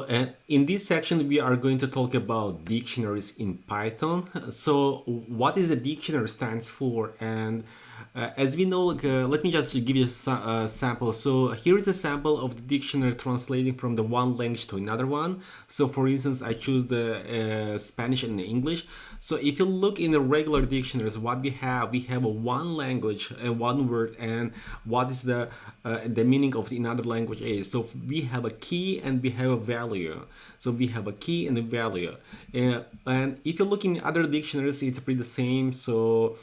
In this section, we are going to talk about dictionaries in Python. So what is a dictionary stands for? And as we know, let me just give you a sample. So here is a sample of the dictionary translating from the one language to another one. So for instance, I choose the Spanish and the English. So if you look in the regular dictionaries, what we have a one language and one word, and what is the meaning of the another language is. So we have a key and we have a value. So we have a key and a value. And if you look in other dictionaries, it's pretty the same. So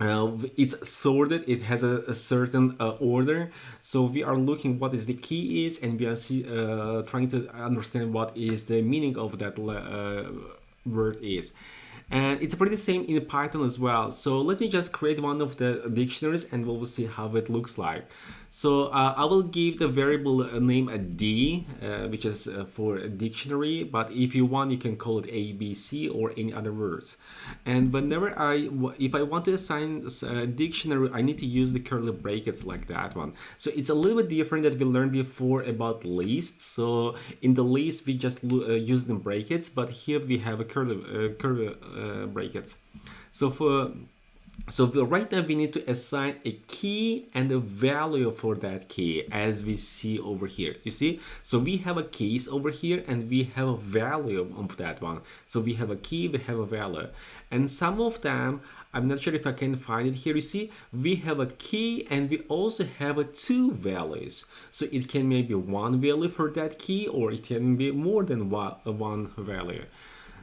it's sorted, it has a certain order. So we are looking what is the key is, and we are trying to understand what is the meaning of that word is. And it's pretty the same in Python as well. So let me just create one of the dictionaries and we'll see how it looks like. So I will give the variable name a D, which is for a dictionary, but if you want, you can call it A, B, C, or any other words. And if I want to assign a dictionary, I need to use the curly brackets like that one. So it's a little bit different that we learned before about lists. So in the list, we just use the brackets, but here we have a curly brackets. So right now we need to assign a key and a value for that key, as we see over here. You see? So we have a keys over here and we have a value of that one. So we have a key, we have a value. And some of them, I'm not sure if I can find it here. You see, we have a key and we also have two values. So it can maybe one value for that key, or it can be more than one value.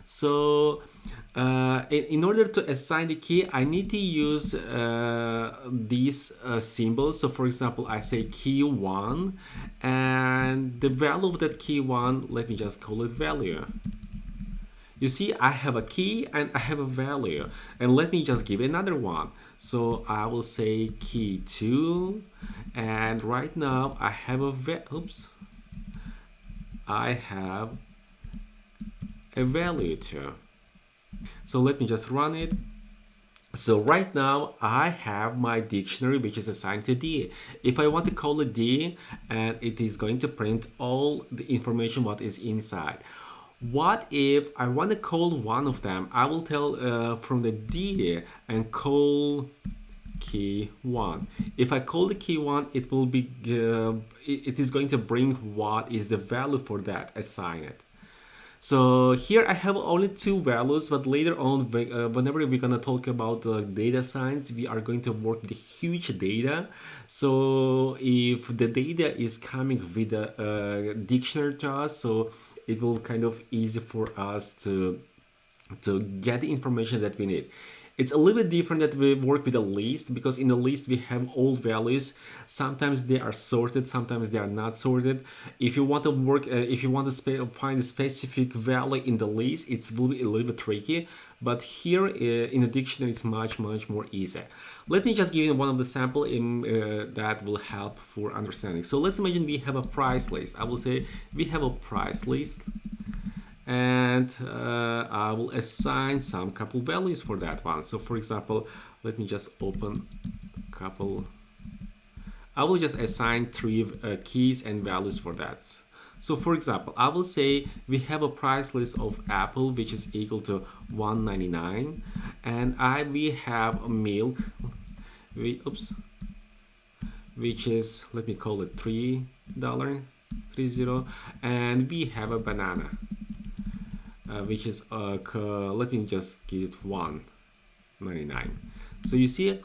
So in order to assign the key, I need to use these symbols. So for example, I say key 1, and the value of that key 1, let me just call it value. You see, I have a key and I have a value. And let me just give another one. So I will say key 2, and right now I have I have a value too. So let me just run it. So right now I have my dictionary, which is assigned to D. If I want to call it D, and it is going to print all the information what is inside. What if I want to call one of them? I will tell from the D and call key 1. If I call the key 1, it will be it is going to bring what is the value for that, assign it. So here I have only two values, but later on, whenever we're gonna talk about data science, we are going to work with huge data. So if the data is coming with a dictionary to us, so it will kind of easy for us to get the information that we need. It's a little bit different that we work with a list, because in the list we have all values. Sometimes they are sorted, sometimes they are not sorted. If you want to work, if you want to find a specific value in the list, it's will be a little bit tricky. But here in the dictionary, it's much more easy. Let me just give you one of the sample that will help for understanding. So let's imagine we have a price list. I will say we have a price list, and I will assign some couple values for that one. So for example, let me just open a couple. I will just assign 3 keys and values for that. So for example, I will say we have a price list of apple, which is equal to $1.99, and we have milk, which is, let me call it $3.30, and we have a banana, which is let me just give it $1.99. So you see,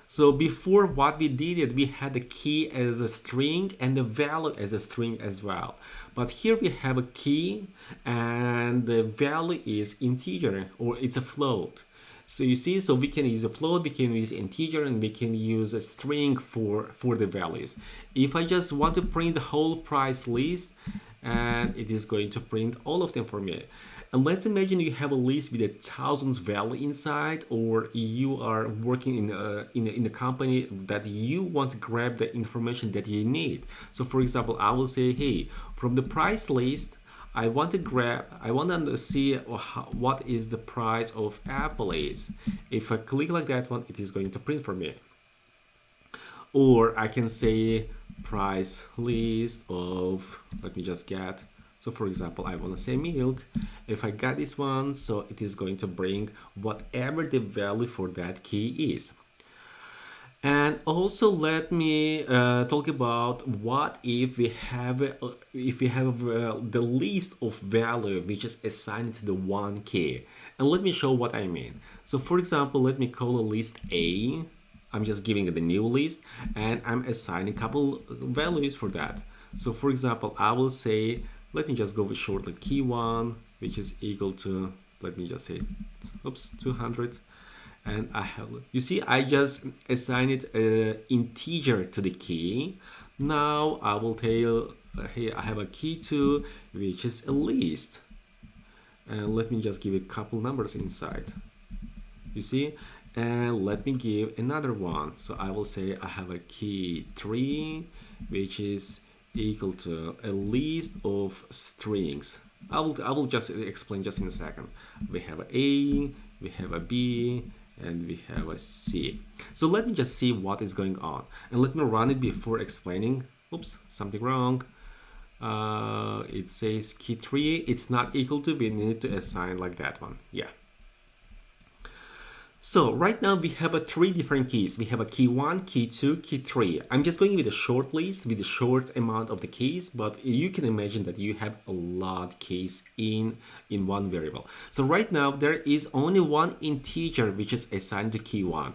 so before what we did, we had the key as a string and the value as a string as well. But here we have a key and the value is integer, or it's a float. So you see, so we can use a float, we can use integer, and we can use a string for the values. If I just want to print the whole price list, and it is going to print all of them for me. And let's imagine you have a list with 1,000 value inside, or you are working in a company that you want to grab the information that you need. So for example, I will say, hey, from the price list, I want to see what is the price of apple is. If I click like that one, it is going to print for me. Or I can say price list of, let me just get So for example, I want to say milk. If I got this one, so it is going to bring whatever the value for that key is. And also let me talk about what if we have the list of value which is assigned to the one key. And let me show what I mean. So for example, let me call a list A. I'm just giving it a new list and I'm assigning a couple values for that. So for example, I will say, let me just go with shortly key 1, which is equal to, let me just say, oops, 200. And I have, you see, I just assigned an integer to the key. Now I will tell, here I have a key 2, which is a list. And let me just give a couple numbers inside. You see, and let me give another one. So I will say I have a key 3, which is equal to a list of strings. I will just explain just in a second. We have a A, we have a B, and we have a C. So let me just see what is going on, and let me run it before explaining. Oops, something wrong. It says key 3, it's not equal to, we need to assign like that one. Yeah. So right now we have 3 different keys. We have a key 1, key 2, key 3. I'm just going with a short list with a short amount of the keys, but you can imagine that you have a lot of keys in one variable. So right now there is only one integer which is assigned to key 1.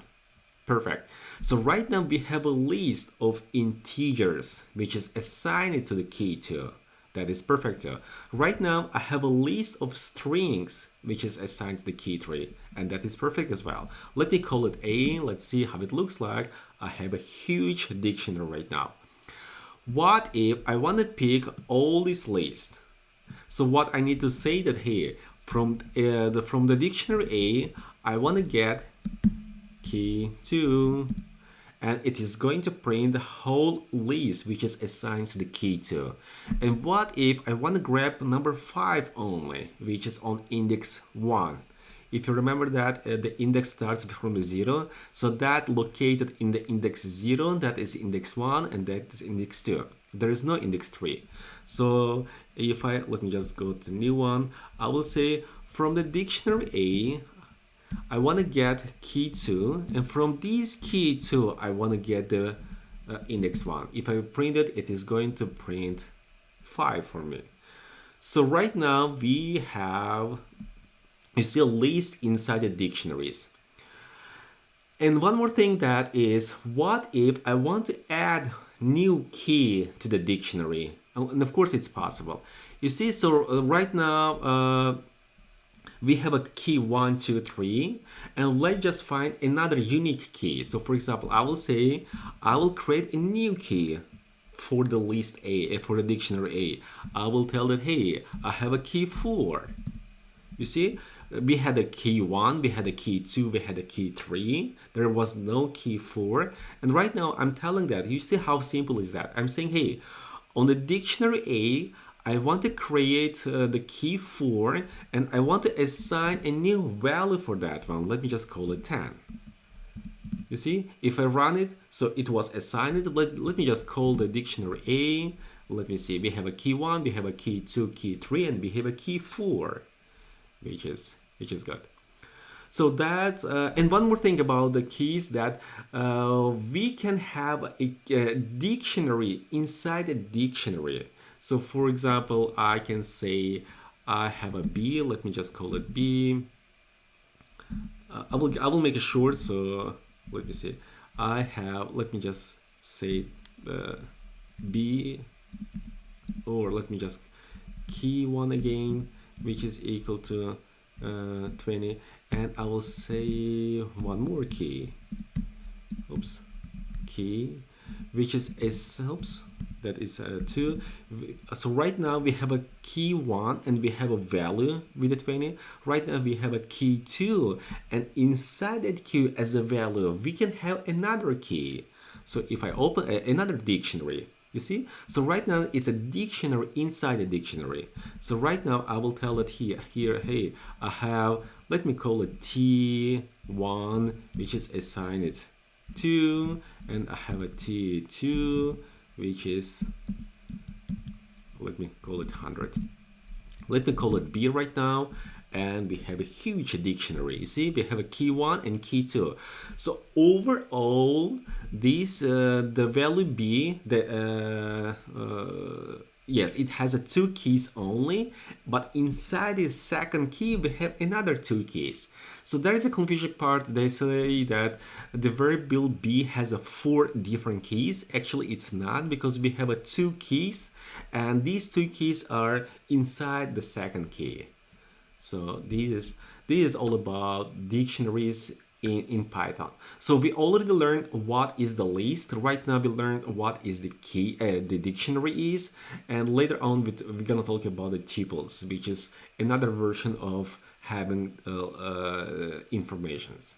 Perfect. So right now we have a list of integers which is assigned to the key 2. That is perfect too. Right now I have a list of strings which is assigned to the key 3, and that is perfect as well. Let me call it A. Let's see how it looks like. I have a huge dictionary right now. What if I want to pick all this list? So what I need to say that here from the dictionary A, I want to get key 2, and it is going to print the whole list which is assigned to the key 2. And what if I want to grab number 5 only, which is on index 1? If you remember that the index starts from the 0, so that located in the index 0, that is index 1, and that is index 2. There is no index 3. So if let me just go to the new one, I will say from the dictionary A, I want to get key 2, and from this key 2 I want to get the index 1. If I print it, it is going to print 5 for me. So right now we have, you see, a list inside the dictionaries. And one more thing, that is, what if I want to add new key to the dictionary? And of course it's possible. You see, so right now we have a key 1, 2, 3, and let's just find another unique key. So for example, I will say I will create a new key for the list A, for the dictionary A. I will tell that, hey, I have a key 4. You see, we had a key 1, we had a key 2, we had a key 3. There was no key 4. And right now I'm telling that, you see how simple is that? I'm saying, hey, on the dictionary A, I want to create the key 4, and I want to assign a new value for that one. Let me just call it 10. You see, if I run it, so it was assigned. Let me just call the dictionary A. Let me see, we have a key 1, we have a key 2, key 3, and we have a key 4, which is good. So that, and one more thing about the keys, that we can have a dictionary inside a dictionary. So for example, I can say I have a B. Let me just call it B. I will make it short. So let me see. I have. Let me just say B, or let me just key 1 again, which is equal to 20, and I will say one more key. Oops, key, which is oops. That is 2. So right now we have a key 1 and we have a value with the 20. Right now we have a key 2, and inside that key as a value we can have another key. So if I open another dictionary, you see, so right now it's a dictionary inside a dictionary. So right now I will tell it here, hey, I have, let me call it T1, which is assigned 2, and I have a T2, which is, let me call it 100. Let me call it B right now, and we have a huge dictionary. You see, we have a key 1 and key 2. So overall, this the value B, yes, it has a 2 keys only, but inside the second key we have another 2 keys. So there is a confusion part. They say that the variable B has a 4 different keys. Actually, it's not, because we have a 2 keys, and these 2 keys are inside the second key. So this is all about dictionaries in Python. So we already learned what is the list. Right now we learned what is the key, the dictionary is, and later on we're gonna talk about the tuples, which is another version of having informations.